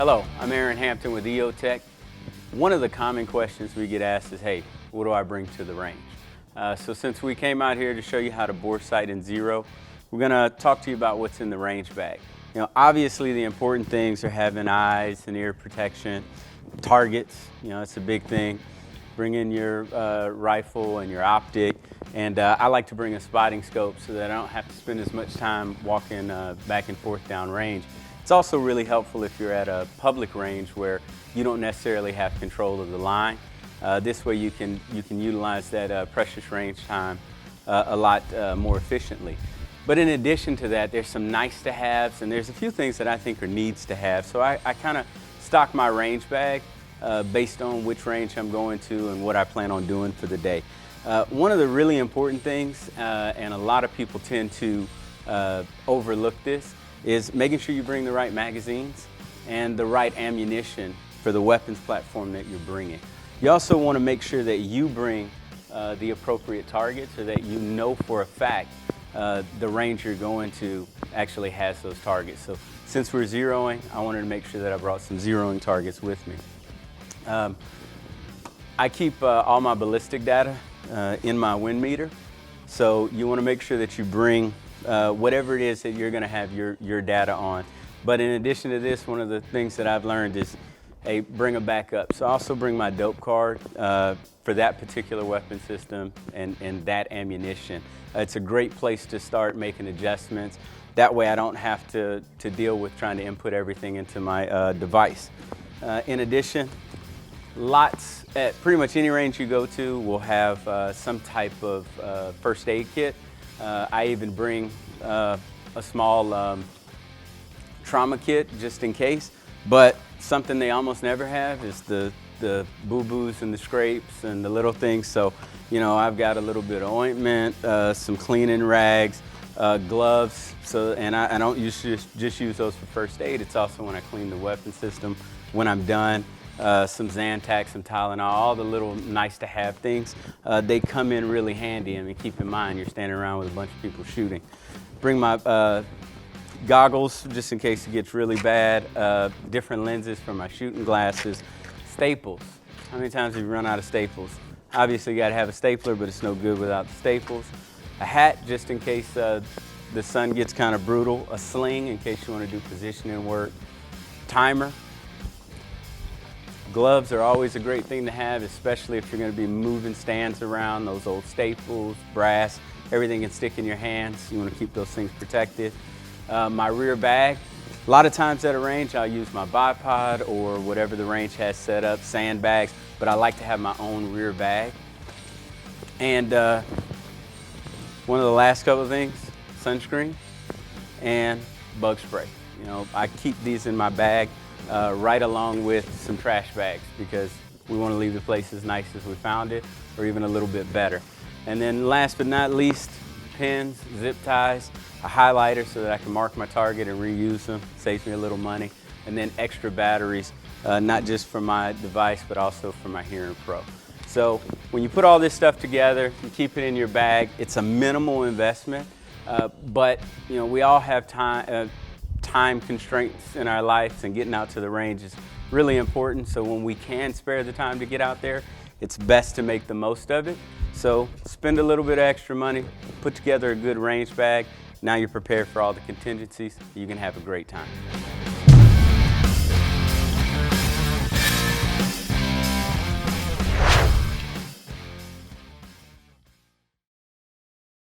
Hello, I'm Aaron Hampton with EOTech. One of the common questions we get asked is, hey, what do I bring to the range? So since we came out here to show you how to bore sight in zero, we're going to talk to you about what's in the range bag. Obviously the important things are having eyes and ear protection, targets, it's a big thing. Bring in your rifle and your optic, and I like to bring a spotting scope so that I don't have to spend as much time walking back and forth down range. It's also really helpful if you're at a public range where you don't necessarily have control of the line. This way you can utilize that precious range time a lot more efficiently. But in addition to that, there's some nice to haves, and there's a few things that I think are needs to have. So I kind of stock my range bag based on which range I'm going to and what I plan on doing for the day. One of the really important things, and a lot of people tend to overlook this, is making sure you bring the right magazines and the right ammunition for the weapons platform that you're bringing. You also want to make sure that you bring the appropriate targets, so that you know for a fact the range you're going to actually has those targets. So since we're zeroing, I wanted to make sure that I brought some zeroing targets with me. I keep all my ballistic data in my wind meter, so you want to make sure that you bring whatever it is that you're going to have your data on. But in addition to this, one of the things that I've learned is, hey, bring a backup. So I also bring my dope card for that particular weapon system and that ammunition. It's a great place to start making adjustments. That way I don't have to deal with trying to input everything into my device. In addition, lots at pretty much any range you go to will have some type of first aid kit. I even bring a small trauma kit just in case, but something they almost never have is the boo-boos and the scrapes and the little things. So, I've got a little bit of ointment, some cleaning rags, gloves. So, and I don't just use those for first aid. It's also when I clean the weapon system when I'm done. Some Zantac, some Tylenol, all the little nice to have things. They come in really handy. I mean, keep in mind you're standing around with a bunch of people shooting. Bring my goggles just in case it gets really bad, different lenses for my shooting glasses, staples. How many times have you run out of staples? Obviously you gotta have a stapler, but it's no good without the staples. A hat just in case the sun gets kind of brutal, a sling in case you want to do positioning work, timer. Gloves are always a great thing to have, especially if you're going to be moving stands around, those old staples, brass, everything can stick in your hands. You want to keep those things protected. My rear bag, a lot of times at a range I'll use my bipod or whatever the range has set up, sandbags, but I like to have my own rear bag. And one of the last couple of things, sunscreen and bug spray. I keep these in my bag right along with some trash bags because we want to leave the place as nice as we found it, or even a little bit better. And then last but not least, pins, zip ties, a highlighter so that I can mark my target and reuse them, saves me a little money, and then extra batteries, not just for my device but also for my Hearing Pro. So when you put all this stuff together, you keep it in your bag, it's a minimal investment, but we all have time constraints in our lives, and getting out to the range is really important. So when we can spare the time to get out there, it's best to make the most of it. So spend a little bit of extra money, put together a good range bag. Now you're prepared for all the contingencies. You can have a great time.